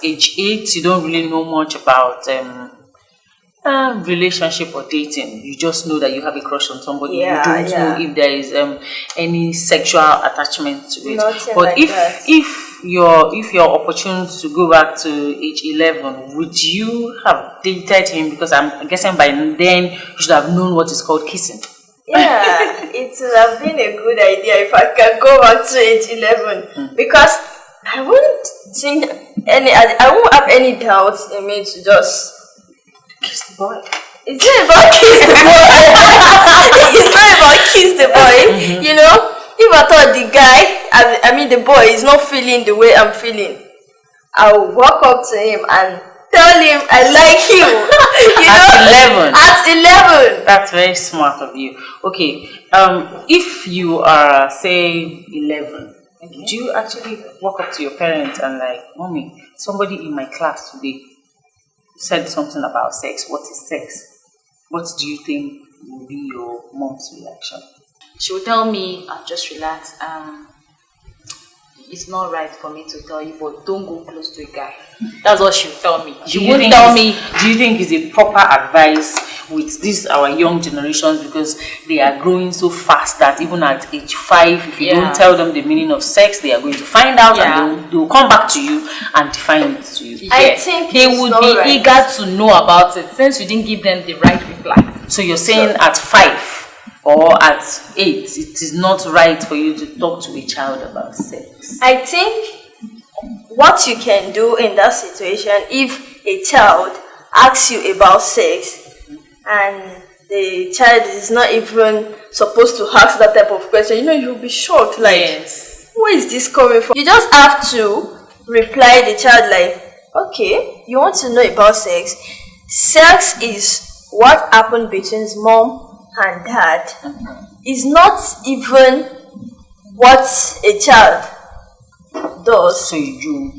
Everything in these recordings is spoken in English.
age 8, you don't really know much about relationship or dating. You just know that you have a crush on somebody. You don't know if there is any sexual attachment to it. Nothing but like that. if you're opportune to go back to age 11, would you have dated him? Because I'm guessing by then you should have known what is called kissing. Yeah, it would have been a good idea if I can go back to age 11 because I wouldn't think I won't have any doubts in me to just Kiss the boy. It's not about kiss the boy. It's not about kiss the boy. You know, if I thought the guy, I mean the boy, is not feeling the way I'm feeling, I'll walk up to him and tell him I like you. You know? 11. At 11. That's very smart of you. Okay, if you are, say, 11, do you actually walk up to your parents and like, Mommy, somebody in my class today said something about sex. What is sex? What do you think will be your mom's reaction? She will tell me, just relax. It's not right for me to tell you, but don't go close to a guy. That's what she will tell me. She won't tell me. Do you think it's a proper advice with this our young generations, because they are growing so fast that even at age 5, if you don't tell them the meaning of sex, they are going to find out and they will come back to you and define it to you. I think they would be eager to know about it since you didn't give them the right reply. So you're saying at 5 or at 8, it is not right for you to talk to a child about sex? I think what you can do in that situation, if a child asks you about sex and the child is not even supposed to ask that type of question, you know, you'll be shocked, like, where is this coming from? You just have to reply the child like, okay, you want to know about sex? Sex is what happened between mom and dad. It's not even what a child does. So you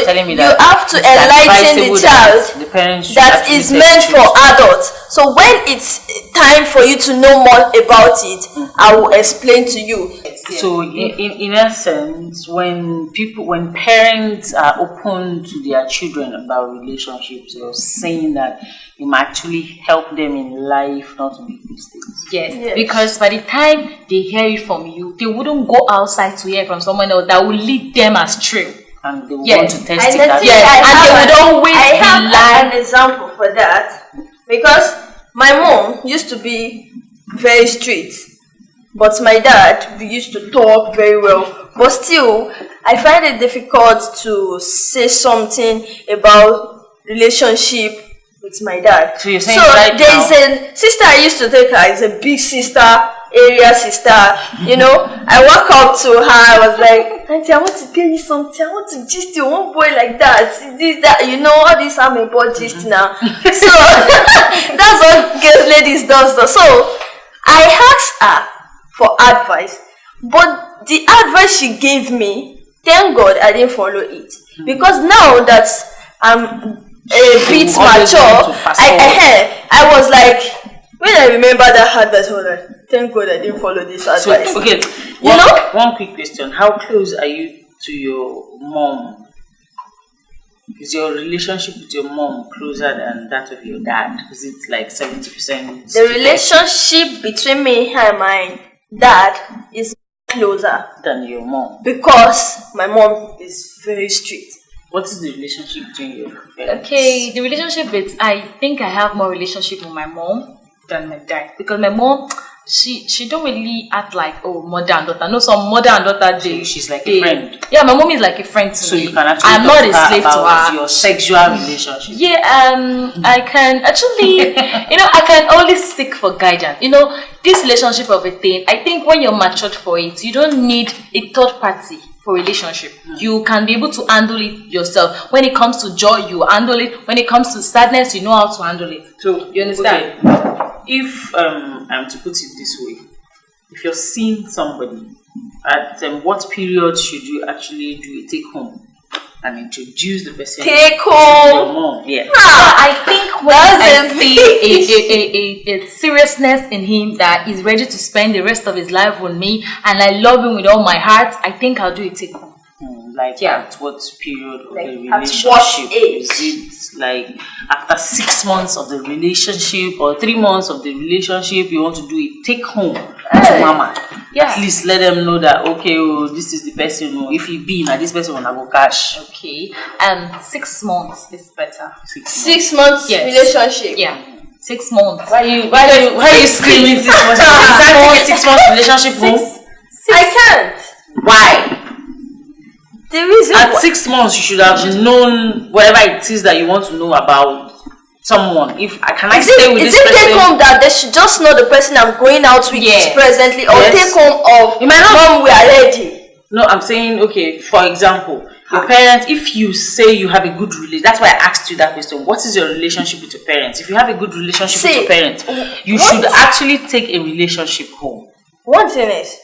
telling me that you have to enlighten the child that is meant for adults. So when it's time for you to know more about it, I will explain to you. So in essence, when parents are open to their children about relationships, you're saying that you might actually help them in life not to make mistakes. Yes, because by the time they hear it from you, they wouldn't go outside to hear it from someone else that will lead them astray. And they want to test it. And they would always have an example for that, because my mom used to be very strict, but my dad, we used to talk very well. But still, I find it difficult to say something about relationship with my dad. So you're saying there's a sister I used to take her as a big sister, area sister. You know, I walk up to her, I was like, Auntie, I want to tell you something. I want to gist you, one boy like that. This, that, you know, all this I'm about gist now. So that's what girls, ladies does. So I asked her for advice, but the advice she gave me, thank God I didn't follow it, because now that I'm a bit mature, I was like, when I remember that advice, I was like, thank God I didn't follow this advice. So, okay, one quick question: how close are you to your mom? Is your relationship with your mom closer than that of your dad? Is it like 70%? The relationship between me and my dad is closer than your mom, because my mom is very strict. What is the relationship between your parents? Okay, the relationship is, I think I have more relationship with my mom than my dad, because my mom, she don't really act like, oh, mother and daughter. No, some mother and daughter, she's like a friend. Yeah, my mom is like a friend to me. So you can actually I'm not a slave to her. Your sexual relationship. Yeah, I can actually, you know, I can always seek for guidance. You know, this relationship of a thing, I think when you're matured for it, you don't need a third party for relationship. You can be able to handle it yourself. When it comes to joy, you handle it. When it comes to sadness, you know how to handle it. So you understand? Okay. If I'm to put it this way, if you're seeing somebody, at what period should you actually do a take home and introduce the person take to home? your mom? Yeah. I think when I see a seriousness in him that is ready to spend the rest of his life with me, and I love him with all my heart, I think I'll do a take home. Like Yeah. at what period of Like, the at relationship? what age? Is it like after 6 months of the relationship or 3 months of the relationship you want to do it take home to Hey. mama? Yeah. At least let them know that okay, oh, this is the person. Oh, if he be now, this person will go cash. Okay. 6 months is better. 6 months. 6 months Yes. relationship. Yeah. 6 months. Why you screaming 6 months? You can't take a 6 months relationship home. I can't. Why? The reason At why- 6 months, you should have known whatever it is that you want to know about someone. If can I stay with is this it take person? home that they should just know the person I'm going out with Yes. presently, or Yes. take home of You might not- mom, we are ready. No, I'm saying okay. For example, your parents. If you say you have a good relationship, that's why I asked you that question. What is your relationship with your parents? If you have a good relationship with See, your parents, you what- should actually take a relationship home. One thing is,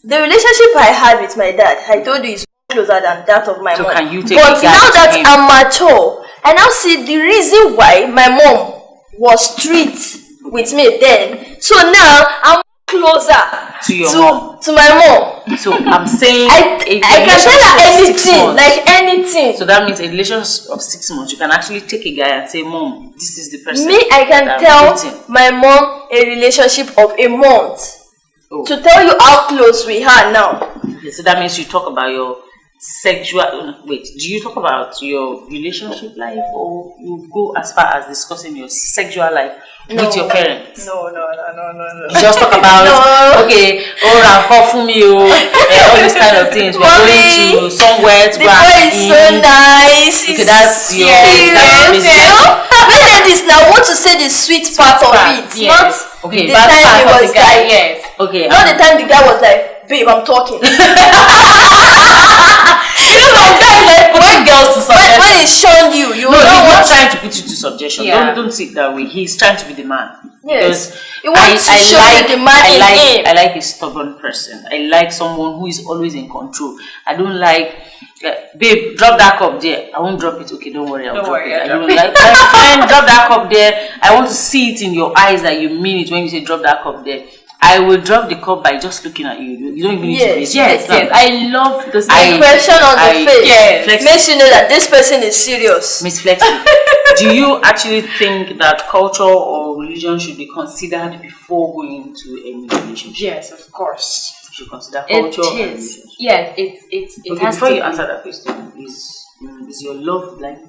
the relationship I had with my dad, I told you, is closer than that of my So mom. can you take but a guy now to that him? I'm mature, I now see the reason why my mom was strict with me then. So now I'm closer To your mom. to my mom. So I'm saying I a can tell her relationship of 6 anything, months. like anything. So that means a relationship of 6 months. You can actually take a guy and say, "Mom, this is the person." Me, I can that I'm tell dating." my mom a relationship of a month. Oh. To tell you how close we are now. Okay, so that means you talk about your sexual. Wait, do you talk about your relationship life, or you go as far as discussing your sexual life with your parents? No. You just talk about No. okay, for me, all these kind of things. We're Mommy, going to somewhere to The go boy and is so eat. nice. Okay, He's that's your- serious, that's you basically- know? When I this now, I want to say the sweet part of part, it, yes. not Okay, the bad time part he of the was Guy, like, yes. Okay, not the time the guy was like, babe, I'm talking. Sometimes like putting girls to when subjection. he's shown you, you no, will he's know not what. trying to put you to subjection. Yeah. Don't see it that way. He's trying to be the man. Yes. Because He wants to show you the man in him. I like a stubborn person. I like someone who is always in control. I don't like, babe, drop that cup there. I won't drop it. Okay, don't worry, I'll Don't drop worry, it. I'll I drop don't it. like, that's fine, drop that cup there. I want to see it in your eyes that you mean it when you say drop that cup there. I will drop the cup by just looking at you. You don't even need to Yes, raise Yes, your yes. hand. I love this. Expression on the face. Yes. Flex- Makes you know that this person is serious. Miss Flexi, do you actually think that culture or religion should be considered before going into any relationship? Yes, of course. You should consider It culture and is. relationship. Yes, it Okay, has before to you be. answer that question, is your love blind?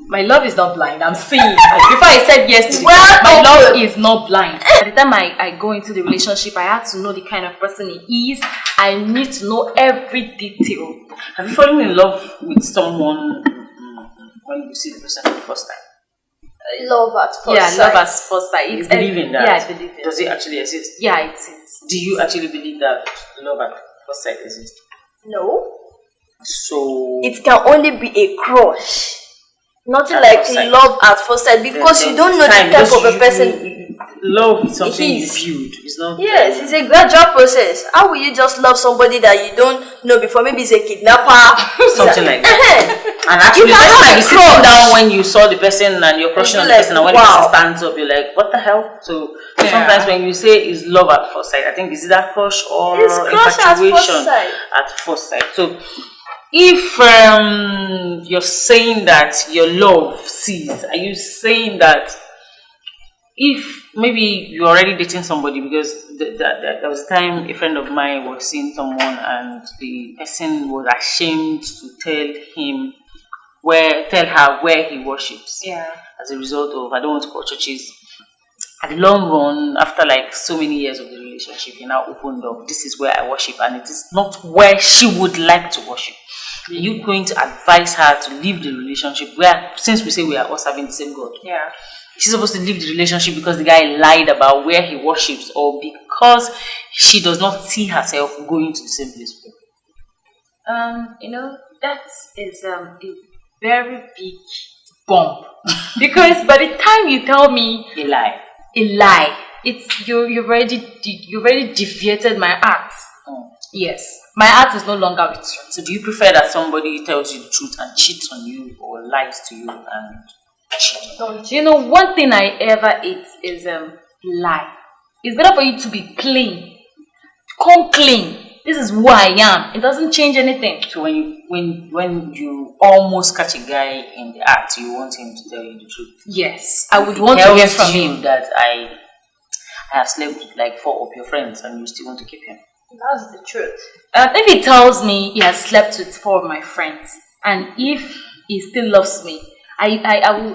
My love is not blind. I'm seeing. Before I said yes to the Well, my okay. love is not blind. By the time I go into the relationship, I have to know the kind of person he is. I need to know every detail. Have you fallen in love with someone when you see the person for the first time? Love at first Yeah, sight. love at first sight. You believe in that? Yeah, I believe in Does it actually exist? Yeah, it is. Do you actually believe that love at first sight exists? No. So It can only be a crush. Nothing At like first sight. love at first sight, because you don't know the type of a person. Love is something It you is. build. It's not. Yes, it's a gradual process. How will you just love somebody that you don't know before? Maybe it's a kidnapper. Something like that. And You actually, the can person have might a be sitting crush. down when you saw the person and you're crushing And on you're the person, and when like, the wow. person stands up, you're like, what the hell? So Yeah. sometimes when you say is love at first sight, I think is that crush or It's crush at first infatuation sight. at first sight. So if you're saying that your love sees, are you saying that if maybe you're already dating somebody, because there was a time a friend of mine was seeing someone and the person was ashamed to tell her where he worships, Yeah. as a result of, I don't want to call churches. At the long run, after like so many years of the relationship, he now opened up, this is where I worship, and it is not where she would like to worship. Are you going to advise her to leave the relationship where, since we say we are all serving the same God, Yeah. she's supposed to leave the relationship because the guy lied about where he worships, or because she does not see herself going to the same place with him? That is a very big bump. Because by the time you tell me A lie. a lie, it's you've already deviated my heart. Yes. My heart is no longer with you. So do you prefer that somebody tells you the truth and cheats on you, or lies to you and cheat? You know, one thing I ever hate is lie. It's better for you to be plain. Come clean. This is who I am. It doesn't change anything. So when you almost catch a guy in the act, you want him to tell you the truth. Yes, I would want to hear Tells from you him. that I have slept with like 4 of your friends and you still want to keep him. That's the truth. If he tells me he has slept with 4 of my friends, and if he still loves me, I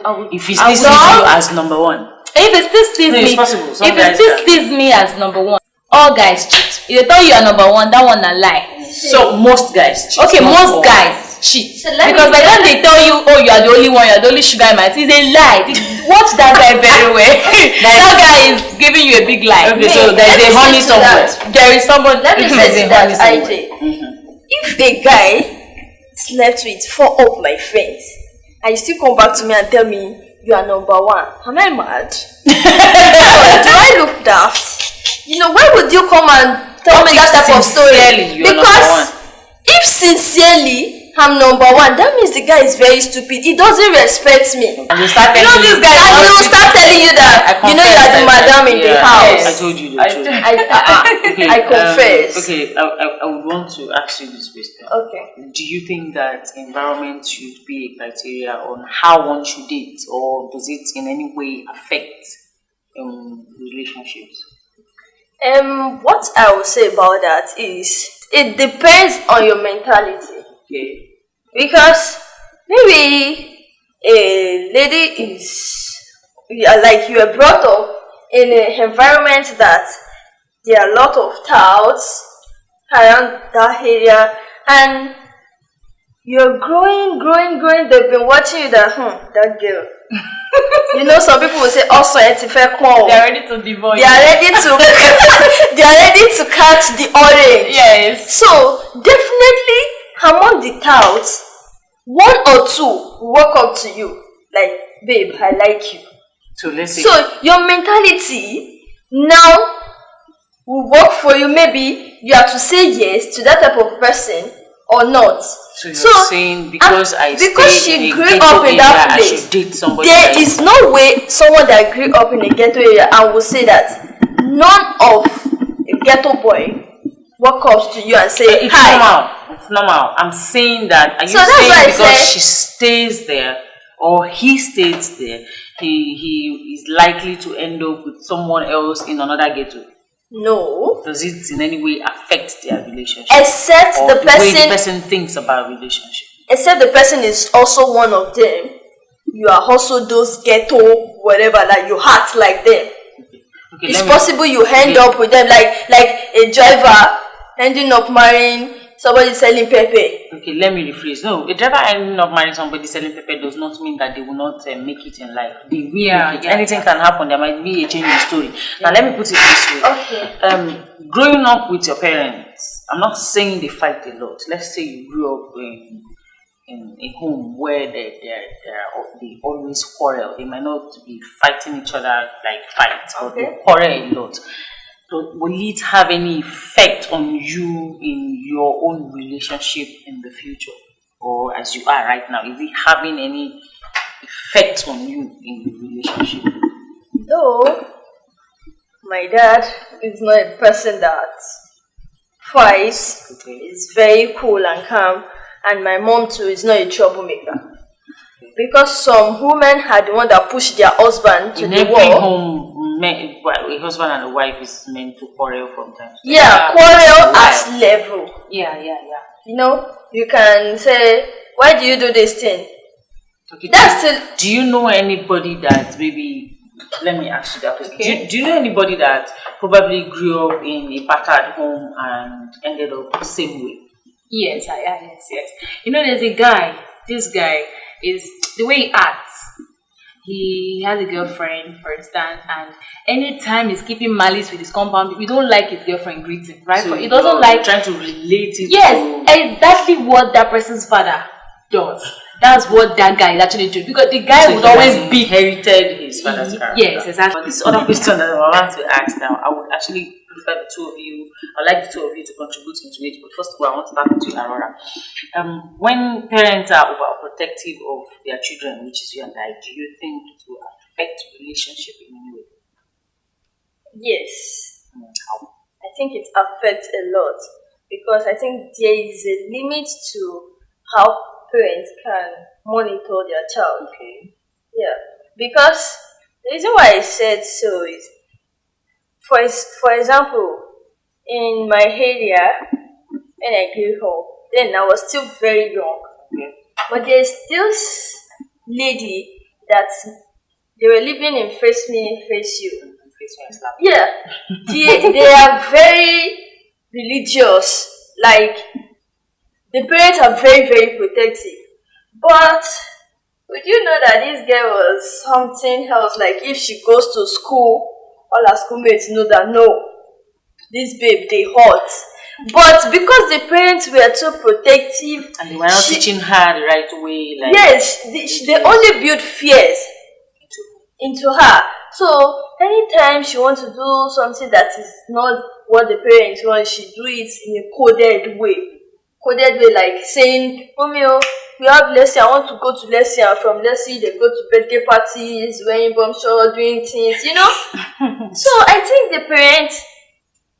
will. If he I still will- sees you as number one, If he still sees No, me, it's possible. Some if he guys still can. sees me as number 1, all guys cheat. If they tell you are number 1, that one a lie. so most guys cheat. Okay, not most all. guys cheat. So let me Because by the tell time they tell you, oh, you are the only one, you are the only sugar in my tea, it's a lie. Watch that guy very well. That guy is giving you a big lie. Okay, so Let there's me a say honey to somewhere. that. There is someone. Let me There's say a to that, honey IJ. somewhere. If a guy slept with 4 of my friends and you still come back to me and tell me you are number 1, am I mad? Do I look daft? You know, why would you come and tell me that type of story? Sincerely, you are number Because one. if sincerely I'm number 1, that means the guy is very stupid. He doesn't respect me. And they start You know telling this guy And he will start telling you that you know you are the madam in the house. I told you the truth. Okay, I confess. Okay, I would want to ask you this question. Okay. Do you think that environment should be a criteria on how one should date, or does it in any way affect relationships? What I will say about that is it depends on your mentality. Okay. Because maybe a lady is like you are brought up in an environment that there are a lot of touts around that area, and you're growing. They've been watching you that girl. You know, some people will say, also, They are ready to divorce. they are ready to they are ready to catch the orange. Yes. So definitely among the touts, 1 or 2 will walk up to you like, babe, I like you. So let's say. So your mentality now will work for you. Maybe you have to say yes to that type of person or not. So you're saying because because stay she in a grew ghetto up in that area, I place, should date somebody there like is no way someone that grew up in a ghetto area and will say that none of a ghetto boy walk up to you and say It's hi. normal. It's normal. I'm saying that. Are you So that's saying why I because said- she stays there or he stays there, he is likely to end up with someone else in another ghetto? No, Does it in any way affect their relationship? except Or the way the person, person thinks about relationship? except the person is also one of them. You are also those ghetto whatever, like you act like them. Okay, It's let me- possible you end up with them like a driver ending up marrying somebody selling pepper. Okay, let me rephrase. No, a driver ending up marrying somebody selling pepper does not mean that they will not make it in life. They will make it. Anything can happen. There might be a change in story. Now, let me put it this way. Okay. Growing up with your parents, I'm not saying they fight a lot. Let's say you grew up in a home where they always quarrel. They might not be fighting each other like fights, but they quarrel a lot. So will it have any effect on you in your own relationship in the future, or as you are right now? Is it having any effect on you in the relationship? Though my dad is not a person that fights, Okay. is very cool and calm, and my mom too is not a troublemaker. Because some women are the one that push their husband to In the every wall. home, a husband and a wife is meant to quarrel from time to time. Yeah, quarrel Why? at level. Yeah. You know, you can say, why do you do this thing? Okay, That's still do you know anybody that maybe, let me ask you that question. Okay. Do you know anybody that probably grew up in a battered home and ended up the same way? Yes. You know, there's a guy. This guy is the way he acts. He has a girlfriend, for instance, and anytime he's keeping malice with his compound, we don't like his girlfriend greeting, right? So But he doesn't you're like. trying to relate it Yes, to. exactly what that person's father does. That's what that guy is actually doing, because the guy So would he always has beat. inherited his father's character. Yes, exactly. But this other question that I'm about to ask now, I would actually prefer the two of you. I'd like the two of you to contribute into it. But first of all, I want to start with you, Aurora. When parents are overprotective of their children, which is you and I, do you think it will affect relationship in any way? yes. How? I think it affects a lot because I think there is a limit to how parents can monitor their child. Okay. Yeah, because the reason why I said so is, for example, in my area when I grew up, then I was still very young. Okay. But there's this lady that they were living in Face Me, Face You. Yeah, they are very religious. Like, the parents are very, very protective. But would you know that this girl was something else? Like, if she goes to school, all her schoolmates know that no, this babe they hot. But because the parents were too protective, And they were not teaching her the right way. Like, yes, they only build fears into her. So anytime she wants to do something that is not what the parents want, she do it in a coded way. Coded way, like saying, "Mommy, oh, we have lesson. I want to go to lesson." And from lesson, they go to birthday parties, wearing bomb show, doing things, you know. So I think the parents,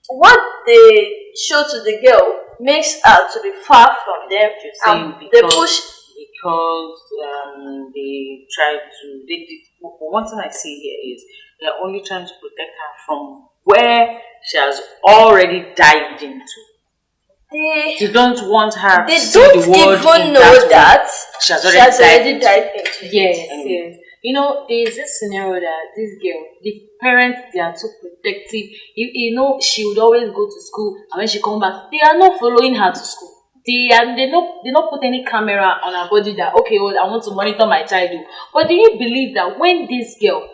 what they show to the girl makes her to be far from them, and they push. Because they try to. One thing I see here is they're only trying to protect her from where she has already dived into. They don't want her They to see don't the world even in know way. that She has she already has already dived into. dived into it. Yes, yes. You know, there is this scenario that this girl, the parents, they are too protective. You know, she would always go to school, and when she come back, they are not following her to school. They not put any camera on her body that, okay, well, I want to monitor my child. But do you believe that when this girl,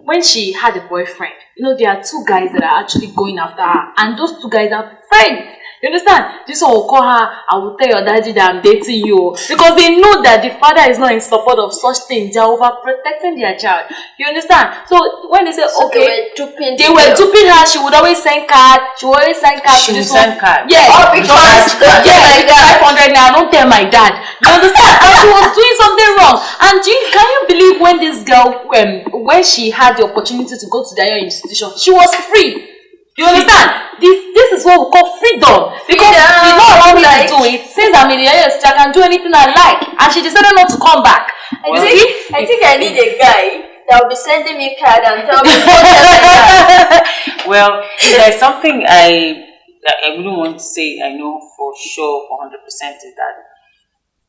when she had a boyfriend, you know, there are two guys that are actually going after her, and those two guys are friends. You understand? This one will call her, "I will tell your daddy that I'm dating you." Because they know that the father is not in support of such things. They are overprotecting their child. You understand? So when they say, So okay, they were duping her, she would always send card. She would always send card She to will this send one. card. Yeah, Oh, because yeah, like 500 now. Don't tell my dad. You understand? And she was doing something wrong. And can you believe when this girl, when she had the opportunity to go to their institution, she was free. You understand? This is what we call freedom. Because you don't allow me to do it. Since I'm in the university, I can do anything I like. And she decided not to come back. I think I need a guy that will be sending me card and tell me what else. Well, there's something I wouldn't want to say I know for sure for 100% is that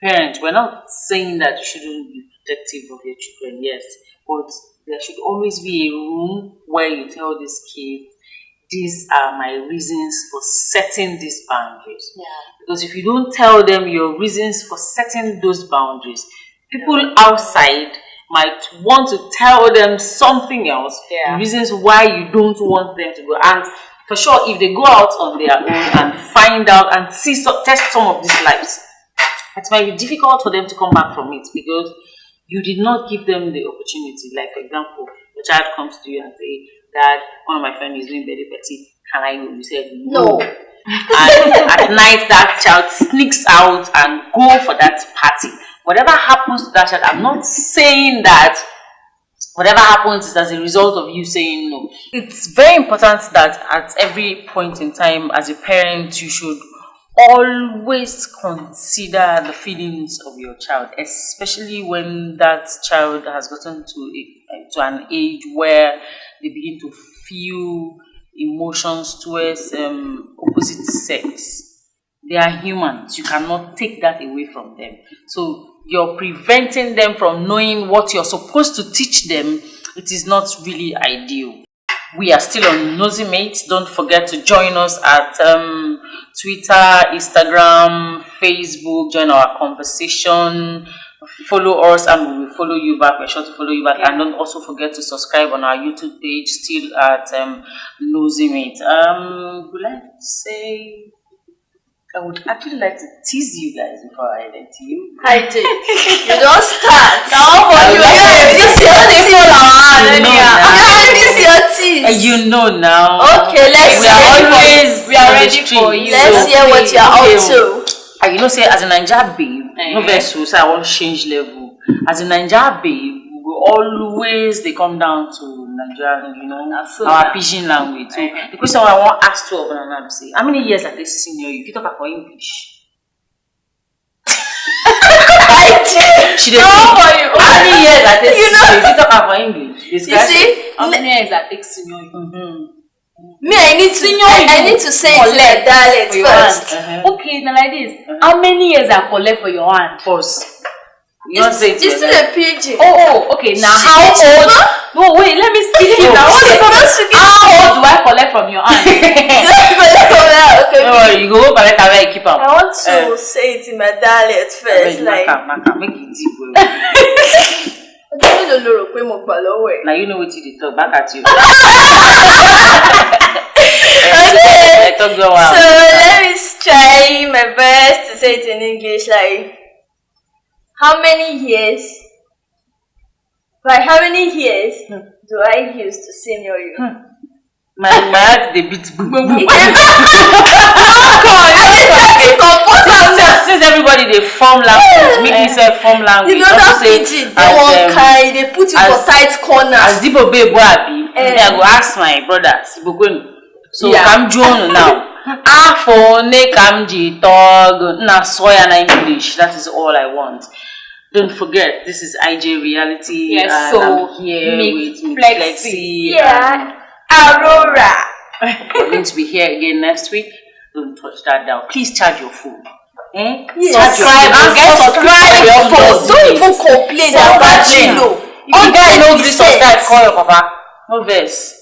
parents, we're not saying that you shouldn't be protective of your children, yes, but there should always be a room where you tell this kid, these are my reasons for setting these boundaries. Yeah. Because if you don't tell them your reasons for setting those boundaries, people outside might want to tell them something else, Yeah. reasons why you don't want them to go. And for sure, if they go out on their own and find out and test some of these lives, it might be difficult for them to come back from it because you did not give them the opportunity. Like, for example, the child comes to you and say, "Dad, one of my friends is doing birthday party. Can I go?" You said no. And at night, that child sneaks out and go for that party. Whatever happens to that child, I'm not saying that whatever happens is as a result of you saying no. It's very important that at every point in time, as a parent, you should always consider the feelings of your child, especially when that child has gotten to an age where they begin to feel emotions towards opposite sex. They are humans. You cannot take that away from them. So you're preventing them from knowing what you're supposed to teach them. It is not really ideal. We are still on Nosy Mates. Don't forget to join us at Twitter, Instagram, Facebook. Join our conversation. Follow us and we will follow you back. We're sure to follow you back. And don't also forget to subscribe on our YouTube page, still at Nosy Mates. Would like to say, I would actually like to tease you guys before I let you. I did. You don't start. No, but you This your tea. You know now. Okay, let's we are ready for you. Let's hear what you're up to. You know, say as a Naija babe, no verse say I want change level. As a Naija babe, we will always they come down to Nigerian, you know, So our that. pidgin language. So the question I want to ask two of them now to say, how many years are they senior you? If you talk about English. She did. How many years are they senior you? If you talk about English. You see? How many years that takes senior you? Me, I need to say it in a dialect first. Okay, now like this. How many years I collect for your hand? Pause. You don't say it. It's still a pidgin. Oh, okay. Now how old? No, wait. Let me speak it now. How old do I collect from your hand? Okay. No, you go collect and I keep up. I want to say it in my dialect first. Like, Make it deep. Now you know what you talk back at you. Okay. So let me try my best to say it in English. Like, how many years do I use to senior you? My heart they beat. Since everybody they form language, make me say form language. You know that pidgin, they won't carry, they put you for tight corner. As Zibo Babe Wabi, I go ask my brother, so come join now. For ne kamji tog na soya na English. That is all I want. Don't forget, this is IJ Reality. Yes, and so I'm here with Flexi. Yeah, Aurora. We're going to be here again next week. Don't touch that down. Please charge your phone. Yes. Subscribe and your phone. Don't even complain about you. If you guys know this subscribe, call your papa. No verse.